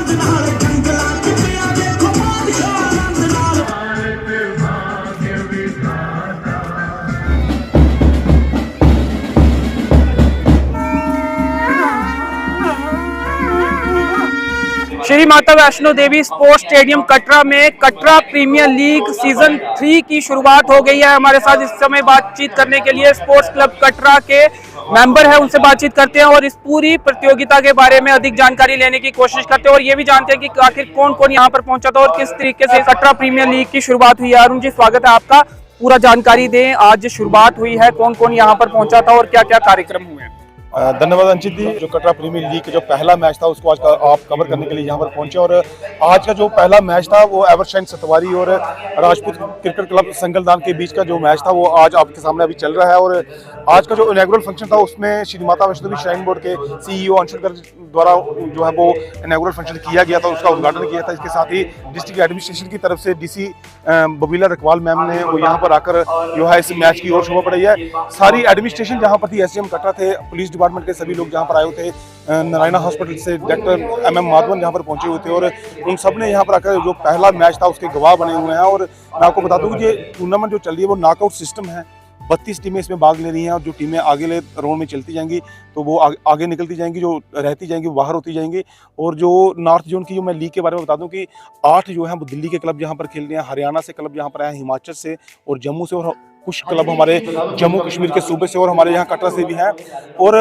Shri Mata Vaishno Devi sports stadium Katra में Katra premiere league season 3 की शुरुआत हो गई है। हमारे साथ इस समय बातचीत करने के लिए स्पोर्ट्स क्लब कटरा के मेंबर है, उनसे बातचीत करते हैं और इस पूरी प्रतियोगिता के बारे में अधिक जानकारी लेने की कोशिश करते हैं और ये भी जानते हैं कि आखिर कौन कौन यहाँ पर पहुंचा था और किस तरीके से कटरा प्रीमियर लीग की शुरुआत हुई है। अरुण जी, स्वागत है आपका। पूरा जानकारी दें, आज शुरुआत हुई है, कौन कौन यहाँ पर पहुंचा था और क्या क्या कार्यक्रम हुए हैं। धन्यवाद अंशित जी। जो कटरा प्रीमियर लीग का जो पहला मैच था उसको आज आप कवर करने के लिए यहाँ पर पहुंचे और आज का जो पहला मैच था वो एवरशाइन सतवारी और राजपूत क्रिकेट क्लब संगलदान के बीच का जो मैच था वो आज आपके सामने अभी चल रहा है। और आज का जो इनॉग्रेल फंक्शन था उसमें श्री माता वैष्णो देवी श्राइन बोर्ड के सीईओ अंशुल गर्ग द्वारा जो है वो इनॉग्रेल फंक्शन किया गया था, उसका उद्घाटन किया था। इसके साथ ही डिस्ट्रिक्ट एडमिनिस्ट्रेशन की तरफ से डीसी बबीला रकवाल मैम ने वो यहाँ पर आकर जो है इस मैच की ओर शोभा बढ़ाई है। सारी एडमिनिस्ट्रेशन जहाँ पर थी, एसडीएम कटरा थे, पुलिस डिपार्टमेंट के सभी लोग जहाँ पर आए हुए थे, नारायणा हॉस्पिटल से डॉक्टर MM माधवन यहाँ पर पहुंचे हुए थे और उन सब ने यहाँ पर आकर जो पहला मैच था उसके गवाह बने हुए हैं। और मैं आपको बता दूं कि ये टूर्नामेंट जो चल रही है वो नॉकआउट सिस्टम है। 32 टीमें इसमें भाग ले रही हैं और जो टीमें आगे ले राउंड में चलती जाएंगी तो वो आगे निकलती जाएंगी, जो रहती जाएंगी वो बाहर होती जाएंगी। और जो नॉर्थ जोन की जो मैं लीग के बारे में बता दूं कि 8 जो है वो दिल्ली के क्लब यहाँ पर खेल रहे हैं, हरियाणा से क्लब यहाँ पर आए हैं, हिमाचल से और जम्मू से, और कुछ क्लब हमारे जम्मू कश्मीर के सूबे से और हमारे यहाँ कटरा से भी हैं। और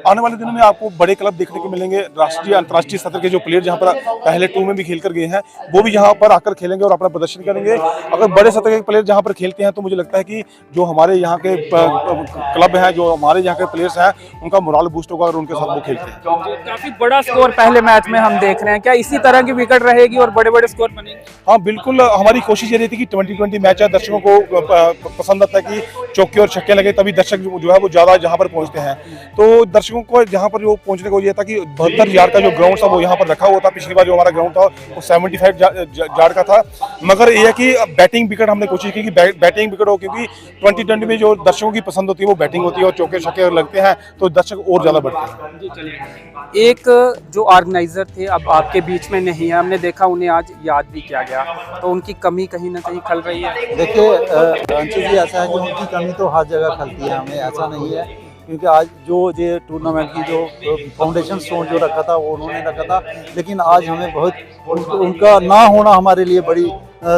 आने वाले दिनों में आपको बड़े क्लब देखने को मिलेंगे। राष्ट्रीय अंतर्राष्ट्रीय स्तर के जो प्लेयर जहाँ पर पहले टूर में भी खेल कर गए हैं वो भी यहाँ पर आकर खेलेंगे और अपना प्रदर्शन करेंगे। अगर बड़े स्तर के प्लेयर जहाँ पर खेलते हैं तो मुझे लगता है कि जो हमारे यहाँ के क्लब हैं, जो हमारे यहाँ के प्लेयर्स हैं, उनका मोरल बूस्ट होगा और उनके साथ वो खेलते हैं। काफी बड़ा स्कोर पहले मैच में हम देख रहे हैं, क्या इसी तरह की विकेट रहेगी और बड़े बड़े स्कोर बनेंगे? हाँ बिल्कुल, हमारी कोशिश ये रहती है कि 2020 मैच है, दर्शकों को पसंद आता है कि चौके और छक्के लगे, तभी दर्शक जो है वो ज्यादा जहाँ पर पहुंचते हैं। तो दर्शकों को जहाँ पर जो पहुंचने को ये था कि 72 यार्ड का जो ग्राउंड था वो यहाँ पर रखा हुआ था। पिछली बार जो हमारा ग्राउंड था वो 75 यार्ड का था, मगर ये है कि बैटिंग विकेट हमने कोशिश की कि बैटिंग विकेट हो, क्योंकि 2020 में जो दर्शकों की पसंद होती है वो बैटिंग होती है और चौके छक्के लगते हैं तो दर्शक और ज्यादा बढ़ते हैं। एक जो ऑर्गेनाइजर थे अब आपके बीच में नहीं है, हमने देखा उन्हें आज याद भी किया गया, तो उनकी कमी कहीं ना कहीं खल रही है। देखिए अंशु जी, ऐसा है कि उनकी कमी तो हर जगह खलती है, हमें ऐसा नहीं है, क्योंकि आज जो ये टूर्नामेंट की जो फाउंडेशन स्टोन जो रखा था वो उन्होंने रखा था, लेकिन आज हमें बहुत उनका ना होना हमारे लिए बड़ी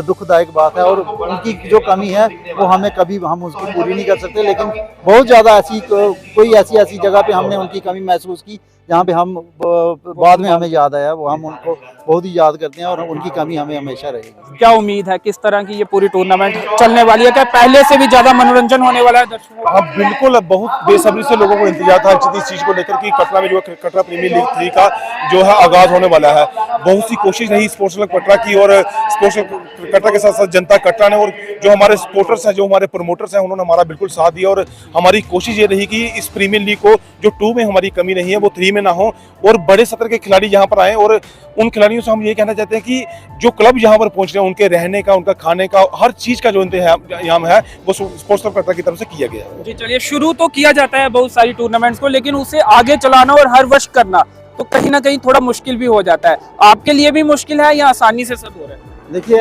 दुखदायक बात है। और उनकी जो कमी है वो हमें कभी हम उसकी पूरी नहीं कर सकते, लेकिन बहुत ज़्यादा ऐसी कोई ऐसी जगह पे हमने उनकी कमी महसूस की जहाँ पे हम बाद में हमें याद आया, वो हम उनको बहुत ही याद करते हैं और उनकी कमी हमें हमेशा रहेगी। क्या उम्मीद है, किस तरह की ये पूरी टूर्नामेंट चलने वाली है? क्या पहले से भी ज्यादा मनोरंजन होने वाला है दर्शकों? हाँ बिल्कुल, बहुत बेसब्री से लोगों को इंतजार था इस चीज को लेकर कि कटरा में जो कटरा प्रीमियर लीग 3 का जो है आगाज होने वाला है। बहुत सी कोशिश रही स्पोर्ट्स क्लब कटरा की और स्पोर्ट्स कटरा के साथ साथ जनता कटरा ने और जो हमारे सपोर्टर्स हैं, जो हमारे प्रमोटर्स हैं, उन्होंने हमारा बिल्कुल साथ दिया। और हमारी कोशिश ये रही कि इस प्रीमियर लीग को जो 2 में हमारी कमी नहीं है वो 3 में ना हो और बड़े स्तर के खिलाड़ी यहाँ पर आए। और उन खिलाड़ियों से हम ये कहना चाहते हैं कि जो क्लब यहाँ पर पहुंच रहे हैं उनके रहने का, उनका खाने का, हर चीज का जो इंतजाम है वो स्पोर्ट्स क्लब कटरा की तरफ से किया गया। जी चलिए, शुरू तो किया जाता है बहुत सारी टूर्नामेंट्स को, लेकिन उसे आगे चलाना और हर वर्ष करना तो कहीं ना कहीं थोड़ा मुश्किल भी हो जाता है। आपके लिए भी मुश्किल है या आसानी से सब हो रहा है? देखिए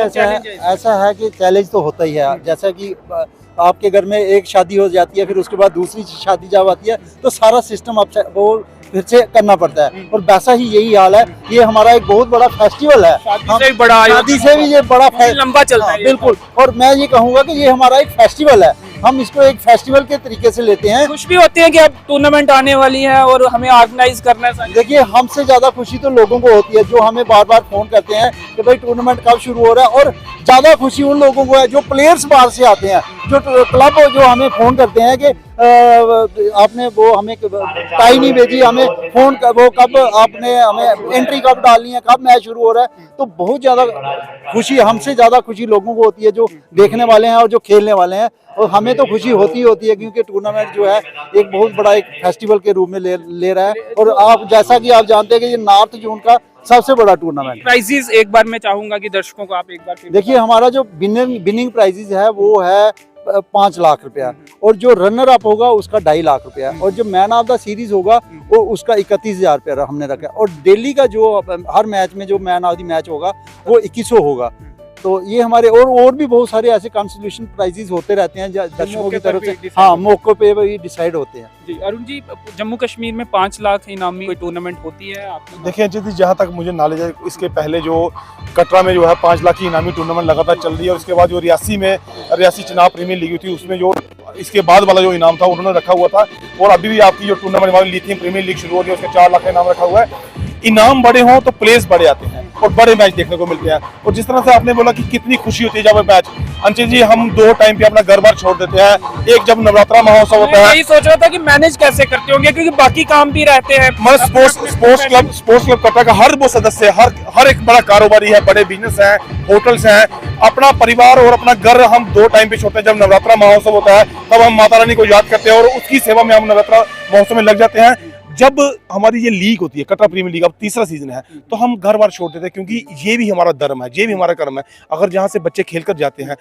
ऐसा है कि चैलेंज तो होता ही है। जैसा कि आपके घर में एक शादी हो जाती है, फिर उसके बाद दूसरी शादी जब आती है तो सारा सिस्टम वो फिर से करना पड़ता है, और वैसा ही यही हाल है। ये हमारा एक बहुत बड़ा फेस्टिवल है, शादी से भी ये बड़ा लंबा चलता है। बिल्कुल, और मैं ये कहूँगा कि ये हमारा एक फेस्टिवल है, हम इसको एक फेस्टिवल के तरीके से लेते हैं। खुश भी होती है कि अब टूर्नामेंट आने वाली है और हमें ऑर्गेनाइज करना है। देखिए, हमसे ज्यादा खुशी तो लोगों को होती है जो हमें बार बार फोन करते हैं कि भाई टूर्नामेंट कब शुरू हो रहा है, और ज्यादा खुशी उन लोगों को है जो प्लेयर्स बाहर से आते हैं, जो क्लब जो हमें फोन करते हैं कि आपने वो हमें टाई नहीं भेजी, हमें फोन वो कब आपने हमें एंट्री कब डालनी है, कब मैच शुरू हो रहा है। तो बहुत ज्यादा खुशी, हमसे ज्यादा खुशी लोगों को होती है जो देखने वाले हैं और जो खेलने वाले हैं। और हमें तो खुशी होती है क्योंकि टूर्नामेंट जो है एक बहुत बड़ा एक फेस्टिवल के रूप में ले रहा है। और आप जैसा कि आप जानते हैं कि ये नॉर्थ जोन का सबसे बड़ा टूर्नामेंट। प्राइजेस एक बार मैं चाहूंगा कि दर्शकों को आप एक बार देखिए, हमारा जो विनिंग प्राइजेस है वो है 5 लाख रुपया, और जो रनर अप होगा उसका 2.5 लाख रुपया, और जो मैन ऑफ द सीरीज होगा वो उसका 31,000 रुपया हमने रखा। और डेली का जो हर मैच में जो मैन ऑफ द मैच होगा वो 2100 होगा। तो ये हमारे और भी बहुत सारे ऐसे कंसोलेशन प्राइजेस होते रहते हैं दर्शकों की तरफ से, हाँ मौकों पे भी डिसाइड होते हैं। जी अरुण जी, जम्मू कश्मीर में 5 लाख इनामी कोई टूर्नामेंट होती है आपको? देखिए अंचित जी, जहाँ तक मुझे नॉलेज है इसके पहले जो कटरा में जो है 5 लाख की इनामी टूर्नामेंट लगातार चल रही है, और उसके बाद जो रियासी चुनाव प्रीमियर लीग थी उसमें जो इसके बाद वाला जो इनाम था उन्होंने रखा हुआ था, और अभी भी आपकी जो टूर्नामेंट हमारी लिथियम प्रीमियर लीग शुरू हो गई उसके 4 लाख का इनाम रखा हुआ है। इनाम बड़े हों तो प्लेयर्स बड़े आते हैं और बड़े मैच देखने को मिलते हैं। और जिस तरह से आपने बोला कि कितनी खुशी होती है जब मैच, अंचित जी हम 2 टाइम पे अपना घर बार छोड़ देते हैं। एक जब नवरात्रा महोत्सव होता है, यही सोच रहा था कि मैनेज कैसे करते होंगे, क्योंकि बाकी काम भी रहते हैं। स्पोर्ट्स क्लब कटरा का हर वो सदस्य, हर एक बड़ा कारोबारी है, बड़े बिजनेस हैं, होटल्स हैं, अपना परिवार और अपना घर हम 2 टाइम पे छोड़ते हैं। जब नवरात्रा महोत्सव होता है तब हम माता रानी को याद करते हैं और उसकी सेवा में हम नवरात्रा महोत्सव में लग जाते हैं। जब हमारी ये लीग होती है कटरा प्रीमियर लीग, अब 3रा सीजन है, तो हम घर बार छोड़ देते हैं, क्योंकि ये भी हमारा धर्म है, ये भी हमारा कर्म है। अगर जहाँ से बच्चे खेल कर जाते हैं,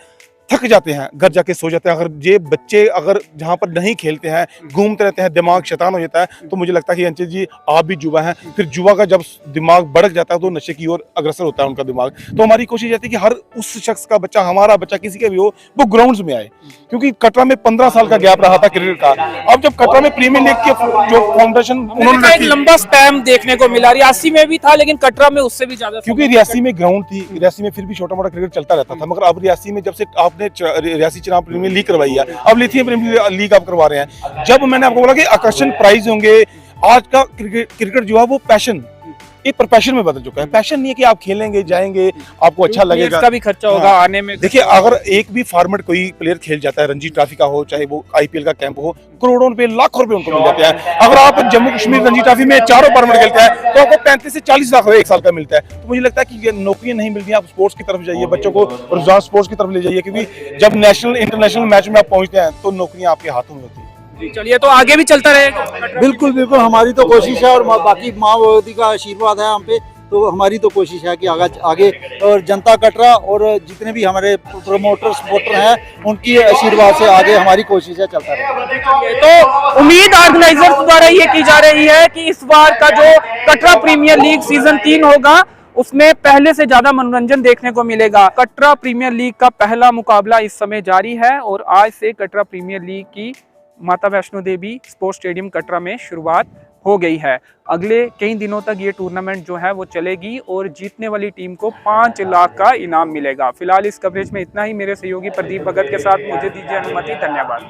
थक जाते हैं, घर जाके सो जाते हैं, अगर ये बच्चे अगर जहाँ पर नहीं खेलते हैं, घूमते रहते हैं, दिमाग शैतान हो जाता है, तो मुझे लगता है कि अंचित जी आप भी युवा हैं, फिर युवा का जब दिमाग भड़क जाता है तो नशे की ओर अग्रसर होता है उनका दिमाग। तो हमारी कोशिश रहती है कि हर उस शख्स का बच्चा, हमारा बच्चा किसी का भी हो, वो ग्राउंड्स में आए, क्योंकि कटरा में 15 साल का गैप रहा था क्रिकेट का। अब जब कटरा में प्रीमियर लीग के जो फाउंडेशन उन्होंने एक लंबा स्पैम देखने को मिला, रियासी में भी था लेकिन कटरा में उससे भी ज्यादा, क्योंकि रियासी में ग्राउंड थी, रियासी में फिर भी छोटा मोटा क्रिकेट चलता रहता था, मगर अब रियासी में जब से आपने रियासी चुनाव प्रीमियर लीग करवाई है, अब लिथियम प्रीमियर लीग आप करवा रहे हैं। जब मैंने आपको बोला कि आकर्षण प्राइज होंगे, आज का क्रिकेट जो है वो पैशन, एक प्रोफेशन में बदल चुका है। पैशन नहीं है कि आप खेलेंगे जाएंगे आपको अच्छा लगेगा, इसका भी खर्चा होगा आने में। देखिए अगर एक भी फॉर्मेट कोई प्लेयर खेल जाता है, रणजी ट्रॉफी का हो चाहे वो आईपीएल का कैंप हो, करोड़ों रुपए लाखों रुपए उनको मिल जाते हैं। अगर आप जम्मू कश्मीर रणजी ट्रॉफी में 4 फॉर्मेट खेलते हैं तो आपको 35 से 40 लाख रुपए 1 साल का मिलता है। तो मुझे लगता है कि ये नौकरियां नहीं मिलती, आप स्पोर्ट्स की तरफ जाइए, बच्चों को रुझान स्पोर्ट्स की तरफ ले जाइए, क्योंकि जब नेशनल इंटरनेशनल मैच में आप पहुंचते हैं तो नौकरियां आपके हाथों में होती है। चलिए, तो आगे भी चलता रहेगा। बिल्कुल बिल्कुल, हमारी तो कोशिश है, और बाकी माँ भगवती का आशीर्वाद है हम पे, तो हमारी तो कोशिश है कि आगे और जनता कटरा और जितने भी हमारे प्रमोटर सपोर्टर हैं उनकी आशीर्वाद से आगे हमारी कोशिश है चलता रहे। तो उम्मीद ऑर्गेनाइजर्स द्वारा ये की जा रही है कि इस बार का जो कटरा प्रीमियर लीग सीजन 3 होगा उसमें पहले से ज्यादा मनोरंजन देखने को मिलेगा। कटरा प्रीमियर लीग का पहला मुकाबला इस समय जारी है और आज से कटरा प्रीमियर लीग की माता वैष्णो देवी स्पोर्ट्स स्टेडियम कटरा में शुरुआत हो गई है। अगले कई दिनों तक ये टूर्नामेंट जो है वो चलेगी और जीतने वाली टीम को 5 लाख का इनाम मिलेगा। फिलहाल इस कवरेज में इतना ही। मेरे सहयोगी प्रदीप भगत के साथ मुझे दीजिए अनुमति। धन्यवाद।